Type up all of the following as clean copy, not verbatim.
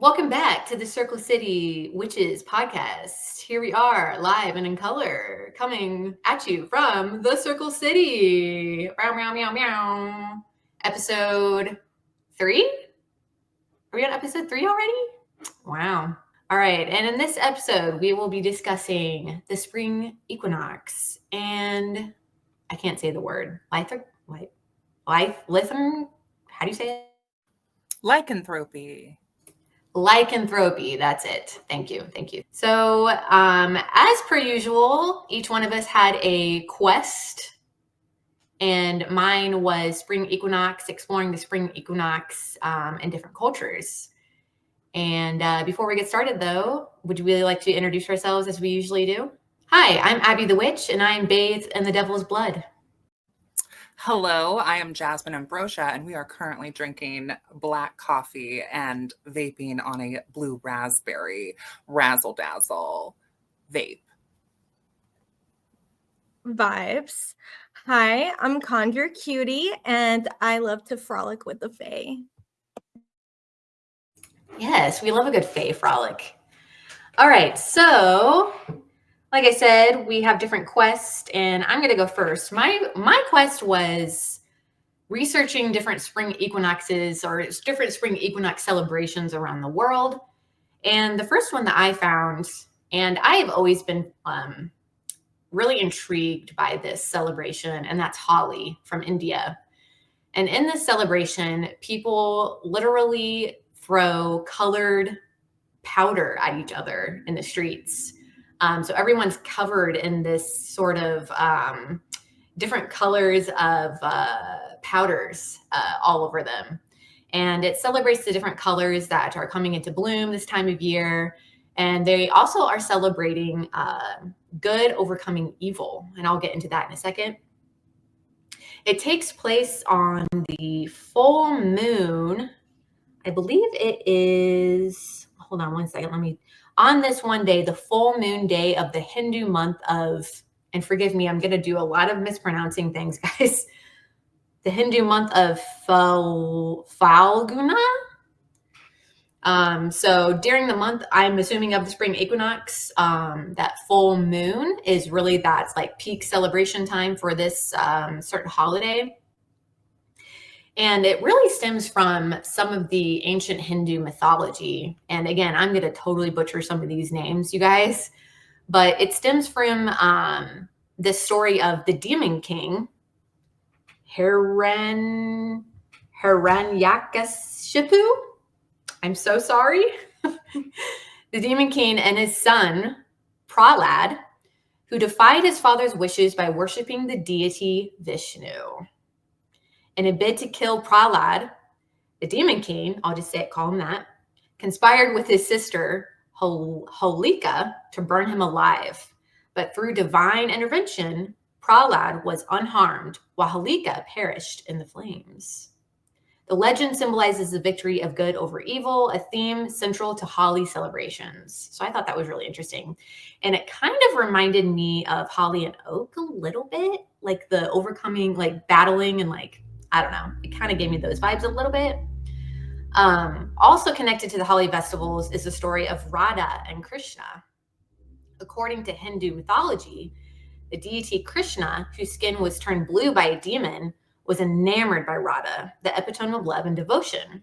Welcome back to the Circle City Witches podcast. Here we are, live and in color, coming at you from the Circle City. Meow, meow, meow, meow. Episode 3? Are we on episode 3 already? Wow. All right. And in this episode, we will be discussing the spring equinox and I can't say the word. Lither? How do you say it? Lycanthropy. Lycanthropy. That's it. Thank you. So, as per usual, each one of us had a quest, and mine was spring equinox, exploring the spring equinox in different cultures. And before we get started, though, would you really like to introduce ourselves as we usually do? Hi, I'm Abby the Witch, and I am bathed in the devil's blood. Hello, I am Jasmyne Ambrosia, and we are currently drinking black coffee and vaping on a blue raspberry razzle dazzle vape. Vibes. Hi, I'm Conjure Cutie, and I love to frolic with the fae. Yes, we love a good fae frolic. All right, so like I said, we have different quests, and I'm going to go first. My quest was researching different spring equinoxes or different spring equinox celebrations around the world. And the first one that I found, and I have always been really intrigued by this celebration, and that's Holi from India. And in this celebration, people literally throw colored powder at each other in the streets. So everyone's covered in this sort of different colors of powders all over them. And it celebrates the different colors that are coming into bloom this time of year. And they also are celebrating good overcoming evil. And I'll get into that in a second. It takes place on the full moon. I believe it is, hold on one second. On this one day, the full moon day of the Hindu month of, and forgive me, I'm going to do a lot of mispronouncing things, guys. The Hindu month of Falguna. So during the month, I'm assuming of the spring equinox, that full moon is really that's like peak celebration time for this certain holiday. And it really stems from some of the ancient Hindu mythology. And again, I'm going to totally butcher some of these names, you guys. But it stems from the story of the demon king, Hiranyakashipu. I'm so sorry. The demon king and his son, Prahlad, who defied his father's wishes by worshiping the deity Vishnu. In a bid to kill Prahlad, the demon king, I'll just call him that, conspired with his sister, Holika, to burn him alive. But through divine intervention, Prahlad was unharmed, while Holika perished in the flames. The legend symbolizes the victory of good over evil, a theme central to Holi celebrations. So I thought that was really interesting. And it kind of reminded me of Holly and Oak a little bit, like the overcoming, like battling and like, I don't know, it kind of gave me those vibes a little bit. Also connected to the Holi festivals is the story of Radha and Krishna. According to Hindu mythology, the deity Krishna, whose skin was turned blue by a demon, was enamored by Radha, the epitome of love and devotion.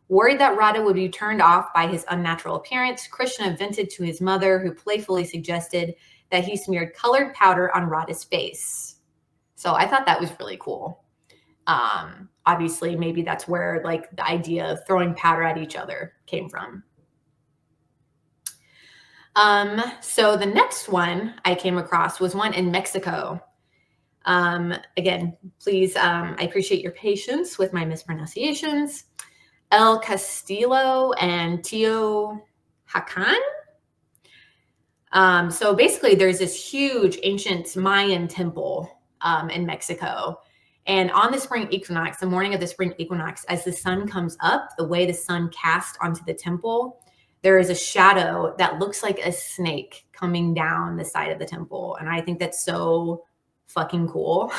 Worried that Radha would be turned off by his unnatural appearance, Krishna vented to his mother, who playfully suggested that he smeared colored powder on Radha's face. So I thought that was really cool. Obviously, maybe that's where like the idea of throwing powder at each other came from. So the next one I came across was one in Mexico. Again, please, I appreciate your patience with my mispronunciations. El Castillo and Teotihuacan. So basically, there's this huge ancient Mayan temple in Mexico. And on the spring equinox, the morning of the spring equinox, as the sun comes up, the way the sun casts onto the temple, there is a shadow that looks like a snake coming down the side of the temple. And I think that's so fucking cool.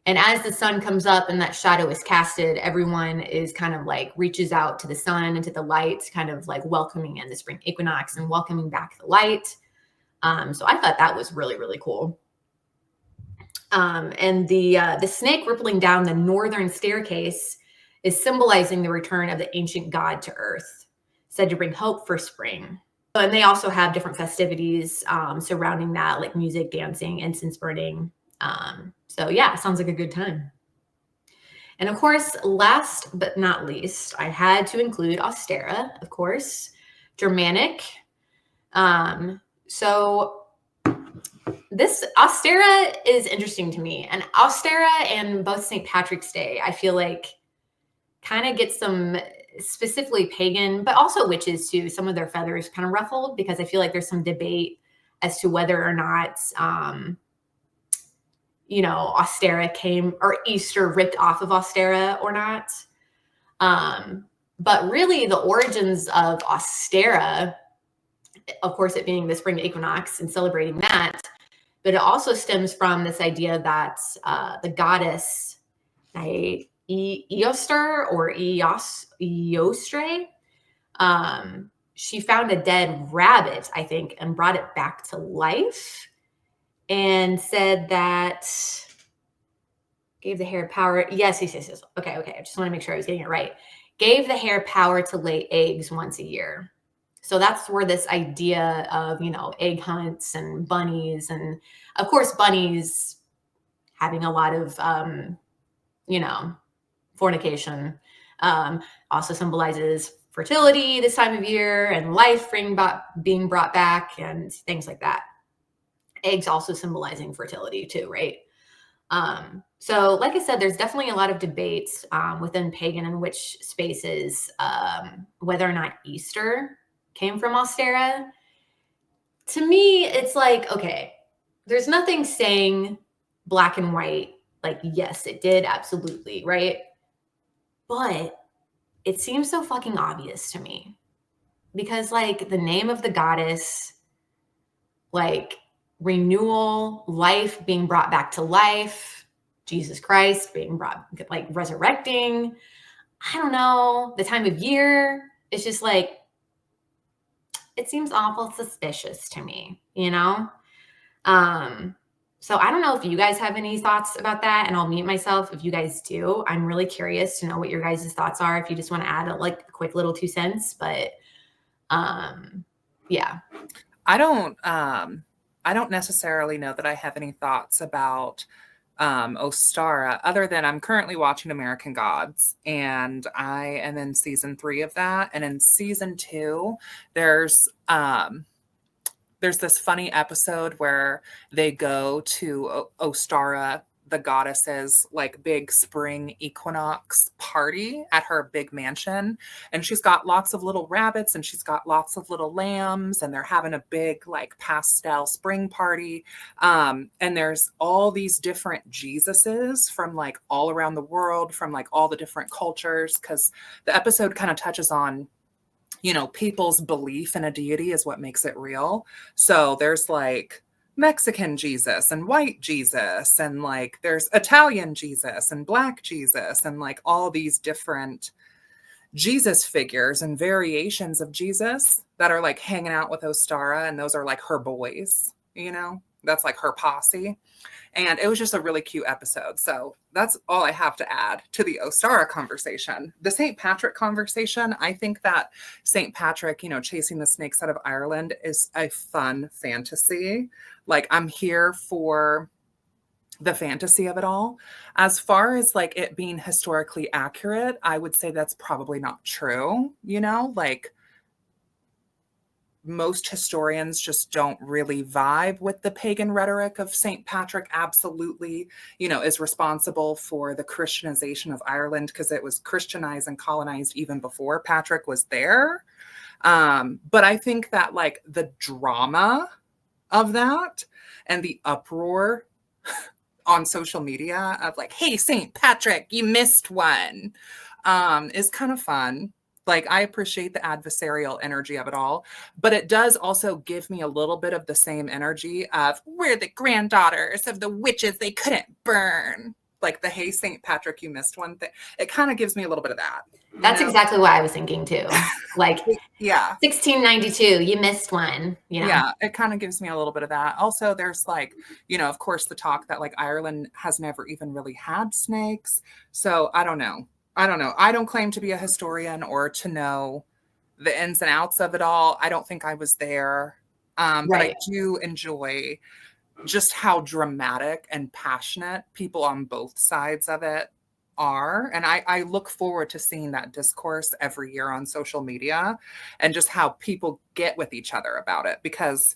And as the sun comes up and that shadow is casted, everyone is kind of like reaches out to the sun and to the light, kind of like welcoming in the spring equinox and welcoming back the light. So I thought that was really, really cool. And the snake rippling down the northern staircase is symbolizing the return of the ancient god to earth, said to bring hope for spring. And they also have different festivities surrounding that, like music, dancing, incense burning. So yeah, sounds like a good time. And of course, last but not least, I had to include Austera, of course, Germanic. So this Austera is interesting to me. And Austera and both St. Patrick's Day, I feel like kind of get some specifically pagan, but also witches too, some of their feathers kind of ruffled, because I feel like there's some debate as to whether or not, Austera came, or Easter ripped off of Austera or not. But really the origins of Austera, of course, it being the spring equinox and celebrating that, but it also stems from this idea that the goddess Eostre or Eostre, she found a dead rabbit, I think, and brought it back to life and said that gave the hare power. Yes. Okay. I just want to make sure I was getting it right. Gave the hare power to lay eggs once a year. So that's where this idea of, egg hunts and bunnies, and of course, bunnies having a lot of, fornication, also symbolizes fertility this time of year and life being brought back and things like that. Eggs also symbolizing fertility too, right? So like I said, there's definitely a lot of debates within pagan and witch spaces, whether or not Easter came from Austera. To me, it's like, okay, there's nothing saying black and white, like, yes, it did, absolutely, right? But it seems so fucking obvious to me, because like the name of the goddess, like renewal, life being brought back to life, Jesus Christ being brought, like resurrecting, I don't know, the time of year, it's just like, it seems awful suspicious to me, So I don't know if you guys have any thoughts about that, and I'll mute myself if you guys do. I'm really curious to know what your guys' thoughts are, if you just want to add a quick little 2 cents, but yeah. I don't necessarily know that I have any thoughts about Ostara, other than I'm currently watching American Gods, and I am in season 3 of that. And in season 2, there's this funny episode where they go to Ostara, the goddess's like big spring equinox party at her big mansion, and she's got lots of little rabbits and she's got lots of little lambs, and they're having a big like pastel spring party, and there's all these different Jesuses from like all around the world, from like all the different cultures, because the episode kind of touches on people's belief in a deity is what makes it real. So there's like Mexican Jesus and white Jesus, and like there's Italian Jesus and black Jesus, and like all these different Jesus figures and variations of Jesus that are like hanging out with Ostara, and those are like her boys, that's like her posse. And it was just a really cute episode. So that's all I have to add to the Ostara conversation. The St. Patrick conversation, I think that St. Patrick, chasing the snakes out of Ireland is a fun fantasy. Like, I'm here for the fantasy of it all. As far as like it being historically accurate, I would say that's probably not true. Like, most historians just don't really vibe with the pagan rhetoric of St. Patrick absolutely, is responsible for the Christianization of Ireland, because it was Christianized and colonized even before Patrick was there. But I think that like the drama of that and the uproar on social media of like, hey, St. Patrick, you missed one, is kind of fun. Like, I appreciate the adversarial energy of it all, but it does also give me a little bit of the same energy of, we're the granddaughters of the witches they couldn't burn. like the "Hey St. Patrick, you missed one thing." It kind of gives me a little bit of that. That's exactly what I was thinking too. Like, yeah, 1692, you missed one. Yeah, it kind of gives me a little bit of that. Also, there's like, of course, the talk that like Ireland has never even really had snakes. So I don't know. I don't claim to be a historian or to know the ins and outs of it all. I don't think I was there. But I do enjoy just how dramatic and passionate people on both sides of it are. And I look forward to seeing that discourse every year on social media and just how people get with each other about it. Because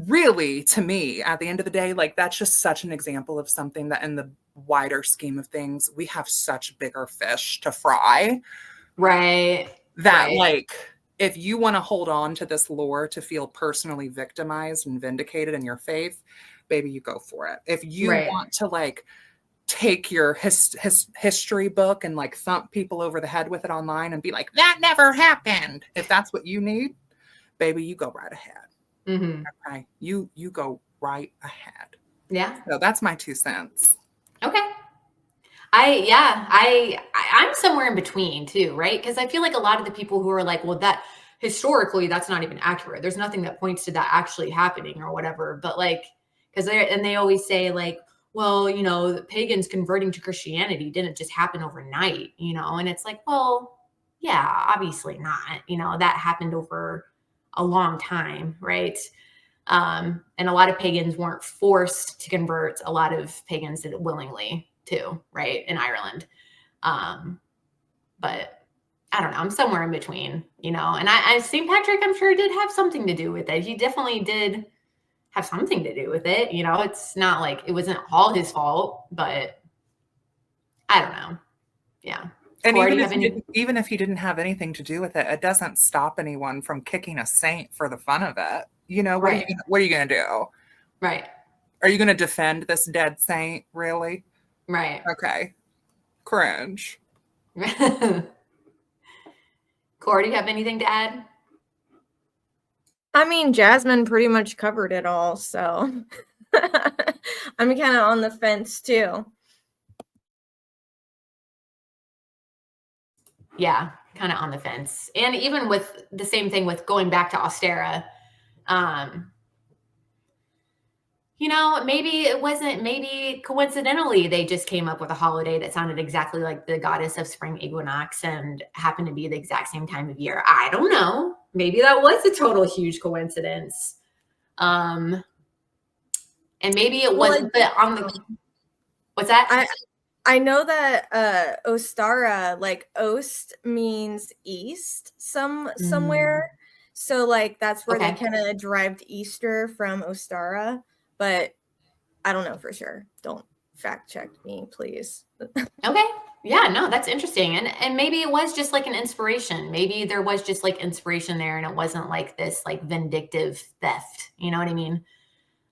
really, to me, at the end of the day, like that's just such an example of something that in the wider scheme of things, we have such bigger fish to fry. Right. That like, if you want to hold on to this lore to feel personally victimized and vindicated in your faith, baby, you go for it. If you want to like take your history book and like thump people over the head with it online and be like, that never happened. If that's what you need, baby, you go right ahead. Mm-hmm. Okay. You go right ahead. Yeah. So that's my 2 cents. Okay. I'm somewhere in between too, right? Because I feel like a lot of the people who are like, well, that historically, that's not even accurate. There's nothing that points to that actually happening or whatever. But like, they always say like, well, the pagans converting to Christianity didn't just happen overnight, and it's like, well, yeah, obviously not. That happened over a long time, right? And a lot of pagans weren't forced to convert. A lot of pagans did it willingly too, right? In Ireland. But I don't know. I'm somewhere in between, and I St. Patrick, I'm sure did have something to do with it. He definitely did have something to do with it. It's not like it wasn't all his fault, but I don't know. Yeah. And even if he didn't have anything to do with it, it doesn't stop anyone from kicking a saint for the fun of it. What are you going to do? Right. Are you going to defend this dead saint? Really? Right. Okay. Cringe. Cora, do you have anything to add? I mean, Jasmine pretty much covered it all, so I'm kind of on the fence too. Yeah, kind of on the fence. And even with the same thing with going back to Ostara, maybe coincidentally they just came up with a holiday that sounded exactly like the goddess of spring equinox and happened to be the exact same time of year. I don't know. Maybe that was a total huge coincidence. And maybe it wasn't, but what's that? I know that Ostara, like Ost means east somewhere. So like that's where they kind of derived Easter from Ostara, but I don't know for sure. Don't fact check me, please. Okay. Yeah, no, that's interesting. And maybe it was just like an inspiration. Maybe there was just like inspiration there and it wasn't like this like vindictive theft. You know what I mean?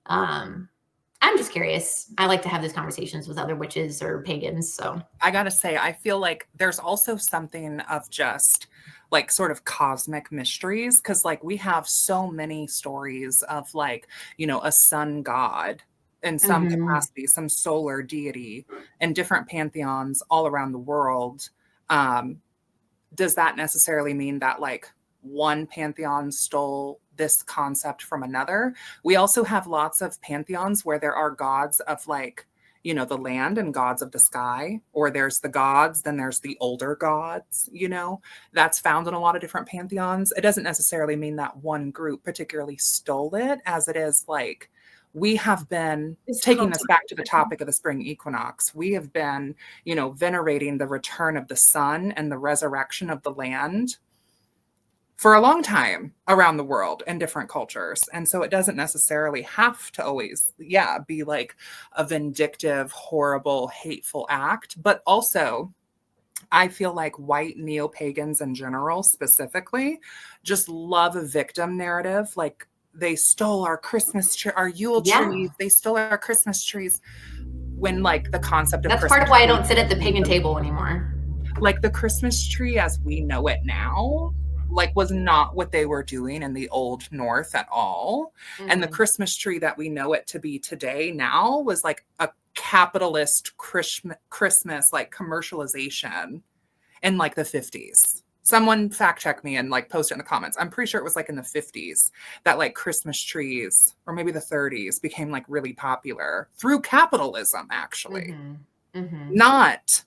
I'm just curious. I like to have these conversations with other witches or pagans. So I gotta say, I feel like there's also something of just like sort of cosmic mysteries, because like we have so many stories of like, a sun god in some capacity, some solar deity in different pantheons all around the world. Does that necessarily mean that like one pantheon stole this concept from another? We also have lots of pantheons where there are gods of like, the land and gods of the sky, or there's the gods, then there's the older gods, that's found in a lot of different pantheons. It doesn't necessarily mean that one group particularly stole it, as it is like, we have been taking this back to the topic of the spring equinox. We have been, venerating the return of the sun and the resurrection of the land for a long time around the world in different cultures. And so it doesn't necessarily have to always, be like a vindictive, horrible, hateful act. But also, I feel like white neo-pagans in general, specifically, just love a victim narrative. Like they stole our Christmas tree, our Yule trees. They stole our Christmas trees. When like the concept of that's part of why I don't sit at the pagan table anymore. Like the Christmas tree as we know it now, like was not what they were doing in the old North at all. And the Christmas tree that we know it to be today now was like a capitalist Christmas like commercialization in like the 50s. Someone fact check me and like post it in the comments. I'm pretty sure it was like in the 50s that like Christmas trees, or maybe the 30s, became like really popular through capitalism, actually. Not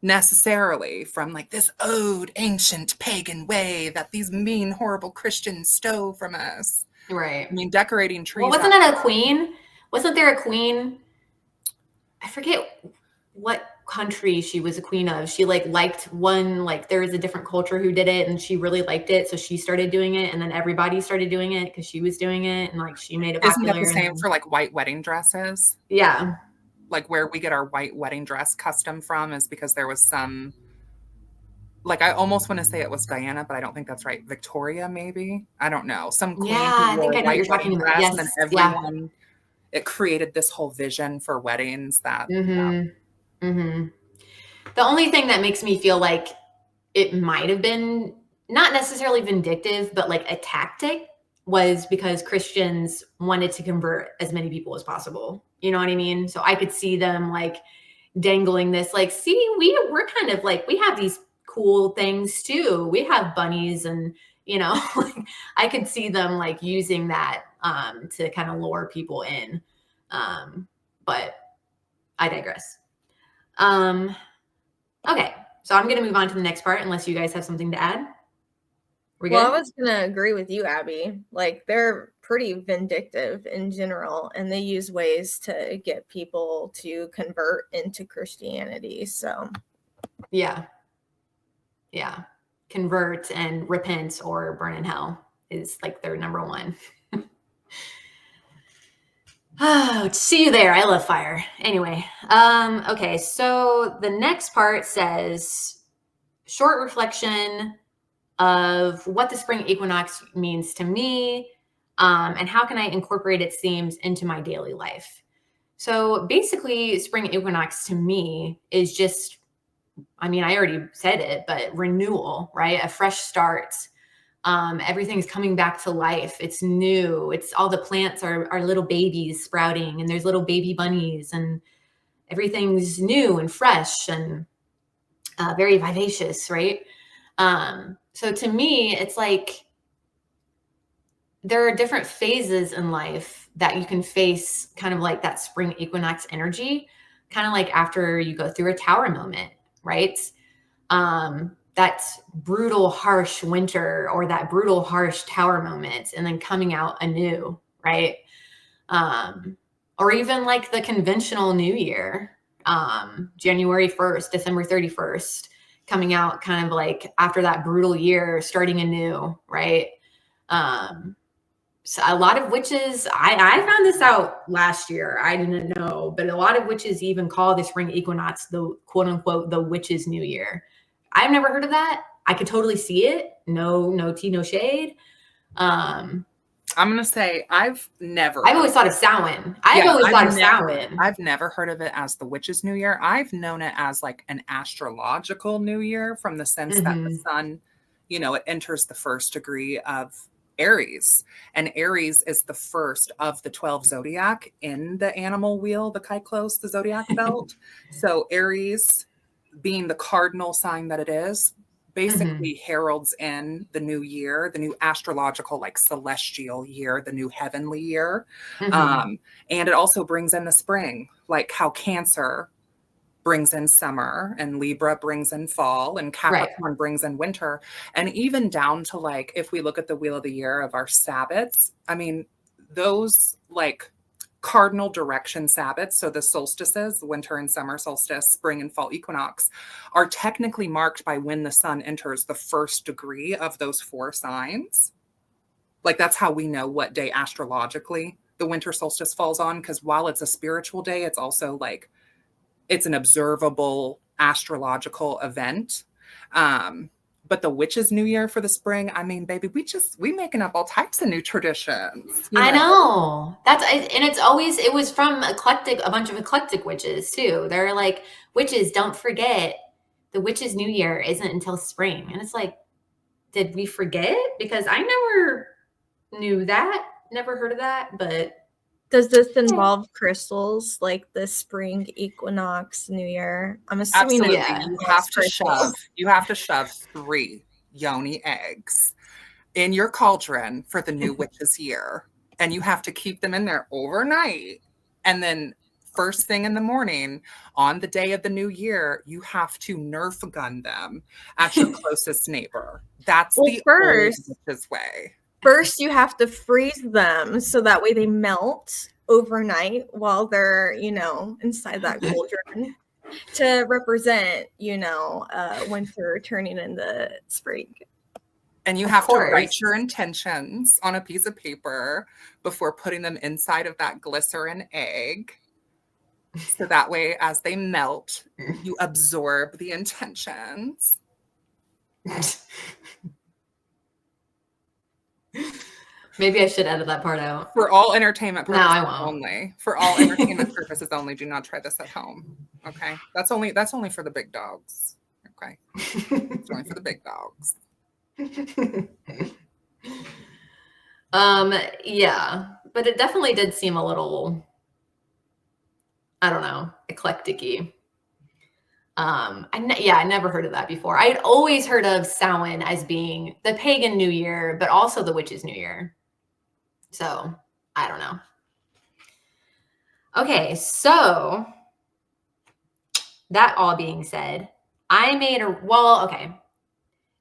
necessarily from like this old ancient pagan way that these mean, horrible Christians stole from us. Right. I mean, decorating trees. Well, wasn't it a queen? Wasn't there a queen? I forget what country she was a queen of. She like liked one, like there was a different culture who did it and she really liked it. So she started doing it and then everybody started doing it because she was doing it and like she made it popular. Isn't that the same for like white wedding dresses? Yeah. Like where we get our white wedding dress custom from is because there was some, like I almost want to say it was Diana, but I don't think that's right. Victoria, maybe? I don't know. Some queen I who wore think I know what you're talking about. Yes. And then everyone, it created this whole vision for weddings that. The only thing that makes me feel like it might have been not necessarily vindictive, but like a tactic was because Christians wanted to convert as many people as possible. You know what I mean? So I could see them like dangling this, like, see, we're kind of like, we have these cool things too. We have bunnies and, you know, like, I could see them like using that to kind of lure people in. But I digress. Okay, so I'm going to move on to the next part unless you guys have something to add. Well, I was going to agree with you, Abby. Like, they're pretty vindictive in general, and they use ways to get people to convert into Christianity. So, yeah. Convert and repent or burn in hell is like their number one. Oh, see you there. I love fire. Anyway, okay, so the next part says short reflection of what the spring equinox means to me, and how can I incorporate its themes into my daily life. So basically, spring equinox to me is just, I mean, I already said it, but renewal, right? A fresh start. Everything's coming back to life. It's new. It's all the plants are little babies sprouting and there's little baby bunnies and everything's new and fresh and very vivacious, right? So to me, it's like there are different phases in life that you can face kind of like that spring equinox energy, kind of like after you go through a tower moment, right? That brutal, harsh winter or that brutal, harsh tower moment, and then coming out anew, right? Or even like the conventional New Year, January 1st, December 31st, coming out kind of like after that brutal year, starting anew, right? So a lot of witches, I found this out last year. I didn't know, but a lot of witches even call the spring equinox the quote unquote the witches' new year. I've never heard of that. I could totally see it. No tea, no shade. I'm gonna say I've always thought of Samhain. I've never heard of it as the witch's new year. I've known it as like an astrological new year from the sense that the sun, you know, it enters the first degree of Aries, and Aries is the first of the 12 zodiac in the animal wheel, the Kyklos, the zodiac belt. So Aries, being the cardinal sign that it is, basically heralds in the new year, the new astrological, like celestial year, the new heavenly year. And it also brings in the spring, like how Cancer brings in summer and Libra brings in fall and Capricorn brings in winter. And even down to like, if we look at the wheel of the year of our Sabbats, I mean, those like cardinal direction Sabbats, so the solstices, winter and summer solstice, spring and fall equinox, are technically marked by when the sun enters the first degree of those 4 signs. Like that's how we know what day astrologically the winter solstice falls on, because while it's a spiritual day, it's also like, it's an observable astrological event. But the witch's new year for the spring, I mean, baby, we making up all types of new traditions. I know. It was from a bunch of eclectic witches too. They're like, witches, don't forget the witch's new year isn't until spring. And it's like, did we forget? Because I never knew that, never heard of that, but Does this involve crystals like the spring equinox, New Year? I'm assuming Absolutely. Yeah. You have to shove 3 yoni eggs in your cauldron for the new witch's year. And you have to keep them in there overnight. And then first thing in the morning on the day of the new year, you have to Nerf gun them at your closest neighbor. That's the old witch's way. First, you have to freeze them so that way they melt overnight while they're, inside that cauldron to represent, winter turning into spring. And you have to write your intentions on a piece of paper before putting them inside of that glycerin egg. So that way, as they melt, you absorb the intentions. Maybe I should edit that part out. For all entertainment purposes I won't. only. For all entertainment purposes only, do not try this at home. Okay? That's only for the big dogs. Okay? It's only for the big dogs. Yeah, but it definitely did seem a little, I don't know, eclectic-y. I never heard of that before. I'd always heard of Samhain as being the pagan New Year, but also the witch's New Year. So I don't know. Okay, so that all being said, I made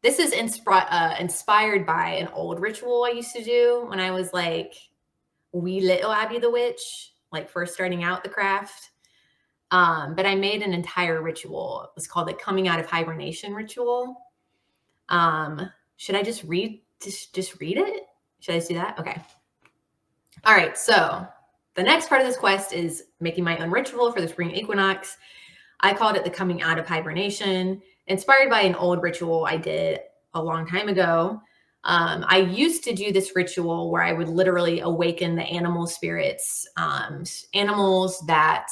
this is inspired by an old ritual I used to do when I was like wee little Abby the Witch, like first starting out the craft. But I made an entire ritual. It was called the Coming Out of Hibernation ritual. Should I just read it? Should I just do that? Okay. All right. So the next part of this quest is making my own ritual for the spring equinox. I called it the Coming Out of Hibernation, inspired by an old ritual I did a long time ago. I used to do this ritual where I would literally awaken the animal spirits, animals that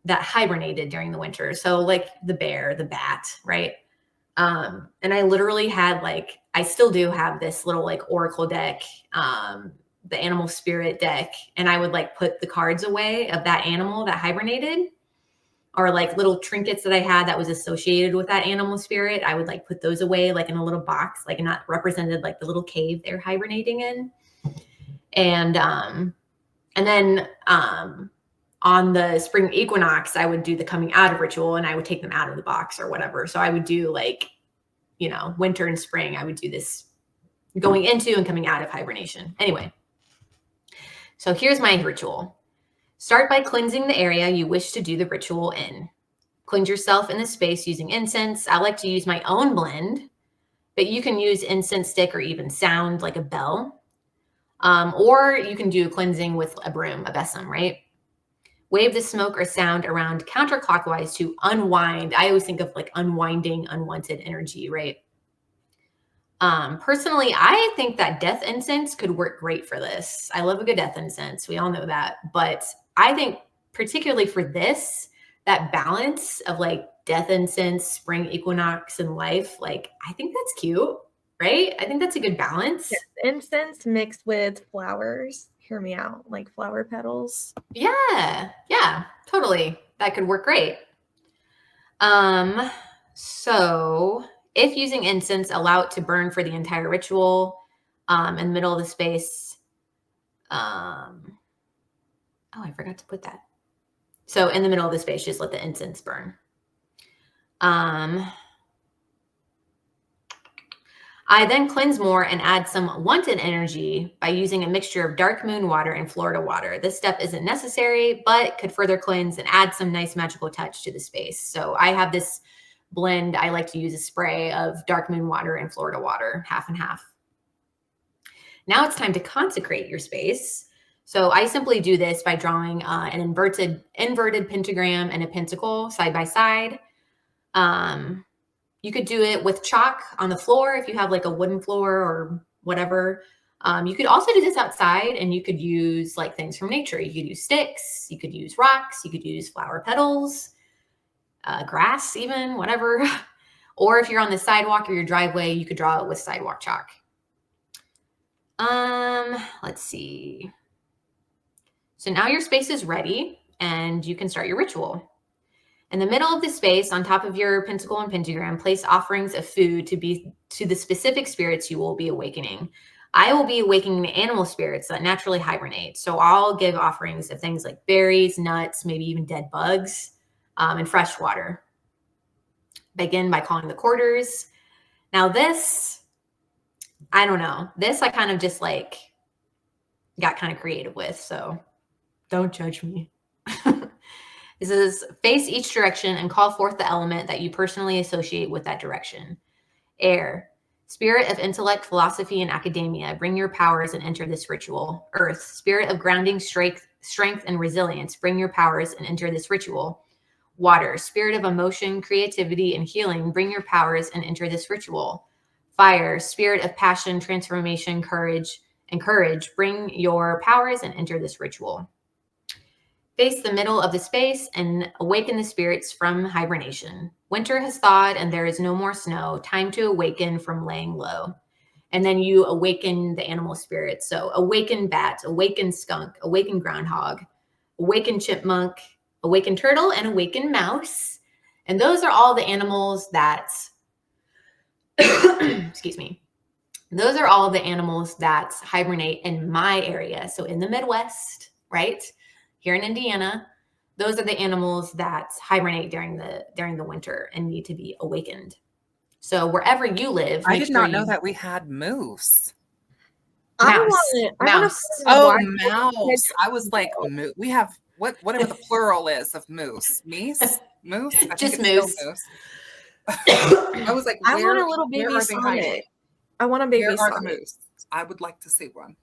hibernated during the winter. So like the bear, the bat, right? And I literally had I still do have this little oracle deck, the animal spirit deck. And I would put the cards away of that animal that hibernated, or little trinkets that I had that was associated with that animal spirit. I would put those away in a little box, not represented the little cave they're hibernating in. And then on the spring equinox, I would do the coming out of ritual, and I would take them out of the box or whatever. So I would do winter and spring. I would do this going into and coming out of hibernation. Anyway, so here's my ritual. Start by cleansing the area you wish to do the ritual in. Cleanse yourself in the space using incense. I like to use my own blend, but you can use incense stick or even sound like a bell. Or you can do cleansing with a broom, a besom, right? Wave the smoke or sound around counterclockwise to unwind. I always think of unwinding unwanted energy, right? Personally, I think that death incense could work great for this. I love a good death incense. We all know that. But I think particularly for this, that balance of death incense, spring equinox, and life, I think that's cute, right? I think that's a good balance. Death incense mixed with flowers. Hear me out, flower petals. Yeah, totally. That could work great. So if using incense, allow it to burn for the entire ritual. In the middle of the space. Oh, I forgot to put that. So in the middle of the space, just let the incense burn. I then cleanse more and add some wanted energy by using a mixture of dark moon water and Florida water. This step isn't necessary, but could further cleanse and add some nice magical touch to the space. So I have this blend. I like to use a spray of dark moon water and Florida water, half and half. Now it's time to consecrate your space. So I simply do this by drawing an inverted pentagram and a pentacle side by side. You could do it with chalk on the floor if you have a wooden floor or whatever. You could also do this outside, and you could use things from nature. You could use sticks, you could use rocks, you could use flower petals, grass even, whatever. Or if you're on the sidewalk or your driveway, you could draw it with sidewalk chalk. Let's see. So now your space is ready and you can start your ritual. In the middle of the space, on top of your pentacle and pentagram, place offerings of food to the specific spirits you will be awakening. I will be awakening the animal spirits that naturally hibernate. So I'll give offerings of things like berries, nuts, maybe even dead bugs, and fresh water. Begin by calling the quarters. Now this, I don't know. This I kind of just like got kind of creative with, so don't judge me. It says, face each direction and call forth the element that you personally associate with that direction. Air, spirit of intellect, philosophy, and academia, bring your powers and enter this ritual. Earth, spirit of grounding, strength, and resilience, bring your powers and enter this ritual. Water, spirit of emotion, creativity, and healing, bring your powers and enter this ritual. Fire, spirit of passion, transformation, courage, bring your powers and enter this ritual. Face the middle of the space and awaken the spirits from hibernation. Winter has thawed and there is no more snow. Time to awaken from laying low. And then you awaken the animal spirits. So awaken bat, awaken skunk, awaken groundhog, awaken chipmunk, awaken turtle, and awaken mouse. And those are all the animals that, excuse me, those are all the animals that hibernate in my area. So in the Midwest, right? Here in Indiana, those are the animals that hibernate during the winter and need to be awakened. So wherever you live, I did not know that we had moose. Mouse. Oh, mouse. I was like, we have whatever the plural is of moose. Moose? I Just think it's moose. Still moose. I was like, I want a little baby Sonic. I want a baby Sonic. Sonic. The moose? I would like to see one.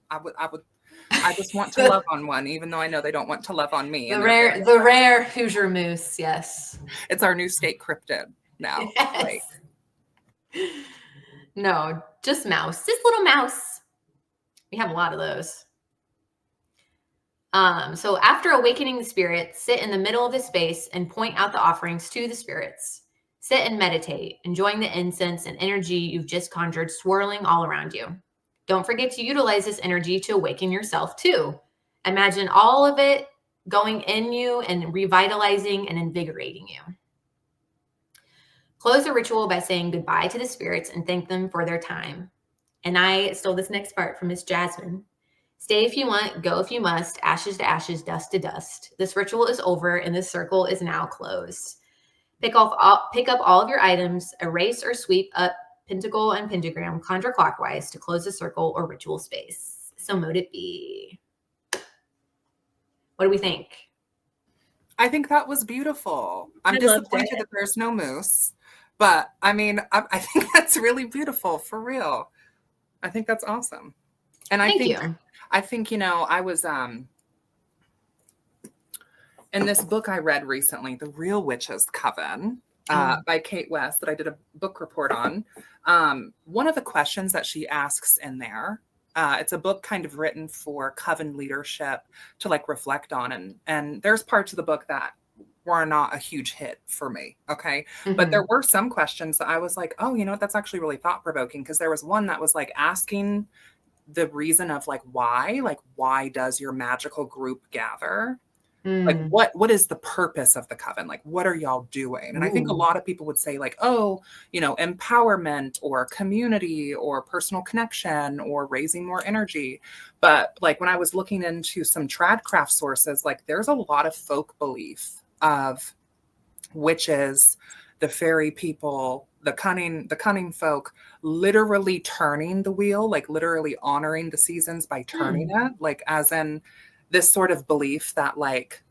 I just want to love on one, even though I know they don't want to love on me. The rare Hoosier moose, yes. It's our new state cryptid now. Yes. Like, no, just mouse. Just little mouse. We have a lot of those. So after awakening the spirit, sit in the middle of the space and point out the offerings to the spirits. Sit and meditate, enjoying the incense and energy you've just conjured swirling all around you. Don't forget to utilize this energy to awaken yourself too. Imagine all of it going in you and revitalizing and invigorating you. Close the ritual by saying goodbye to the spirits and thank them for their time. And I stole this next part from Miss Jasmine. Stay if you want, go if you must, ashes to ashes, dust to dust. This ritual is over and this circle is now closed. Pick up all of your items, erase or sweep up pentacle and pentagram counterclockwise to close the circle or ritual space. So mote it be. What do we think? I think that was beautiful. I'm disappointed that there's no moose, but I mean, I think that's really beautiful for real. I think that's awesome. And I think, you know, I was, in this book I read recently, The Real Witch's Coven, by Kate West, that I did a book report on. One of the questions that she asks in there, it's a book kind of written for coven leadership to like reflect on. And there's parts of the book that were not a huge hit for me. Okay. Mm-hmm. But there were some questions that I was like, oh, you know what? That's actually really thought provoking. Cause there was one that was like asking the reason of like, why does your magical group gather? Like, what is the purpose of the coven? Like, what are y'all doing? And I think a lot of people would say like, oh, you know, empowerment or community or personal connection or raising more energy. But like when I was looking into some tradcraft sources, like there's a lot of folk belief of witches, the fairy people, the cunning folk literally turning the wheel, like literally honoring the seasons by turning it, like as in this sort of belief that like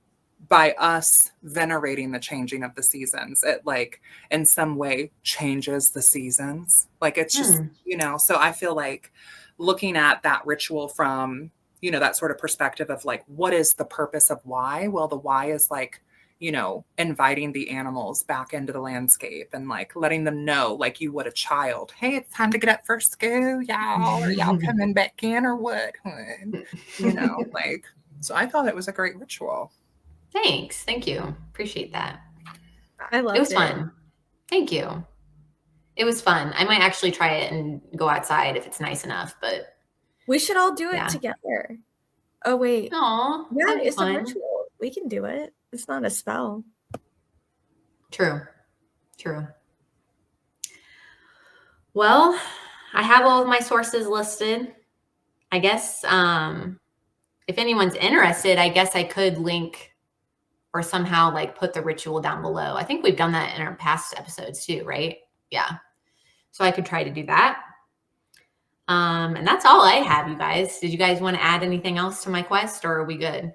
by us venerating the changing of the seasons, it like in some way changes the seasons. Like it's just, you know, so I feel like looking at that ritual from, you know, that sort of perspective of like, what is the purpose of why? Well, the why is like, you know, inviting the animals back into the landscape and like letting them know, like you would a child, hey, it's time to get up for school, y'all, or y'all coming back in or what? You know, like, so I thought it was a great ritual. Thanks. Thank you. Appreciate that. I loved it. It was fun. Thank you. It was fun. I might actually try it and go outside if it's nice enough, but we should all do it together. Oh, wait. Oh, Yeah, that'd be it's fun. a ritual. We can do it. It's not a spell. True. Well, I have all of my sources listed. I guess if anyone's interested, I guess I could link or somehow like put the ritual down below. I think we've done that in our past episodes too, right? Yeah. So I could try to do that. And that's all I have, you guys. Did you guys want to add anything else to my quest, or are we good?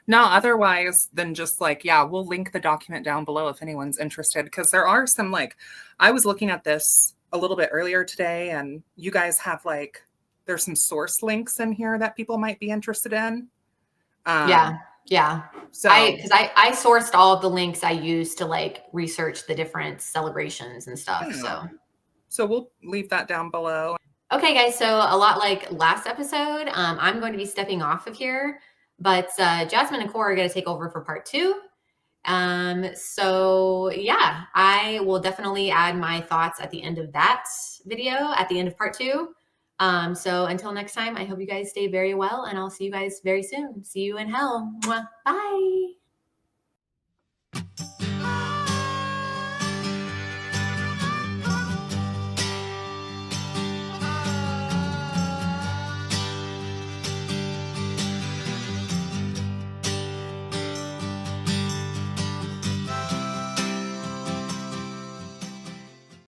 No, otherwise than just like, yeah, we'll link the document down below if anyone's interested. Because there are some, like, I was looking at this a little bit earlier today, and you guys have like, there's some source links in here that people might be interested in. Yeah. So because I sourced all of the links I used to like research the different celebrations and stuff. yeah. So we'll leave that down below. Okay, guys. So a lot like last episode, I'm going to be stepping off of here, but Jasmine and Cora are going to take over for part 2. So yeah, I will definitely add my thoughts at the end of that video, at the end of part 2. So until next time, I hope you guys stay very well, and I'll see you guys very soon. See you in hell. Mwah. Bye.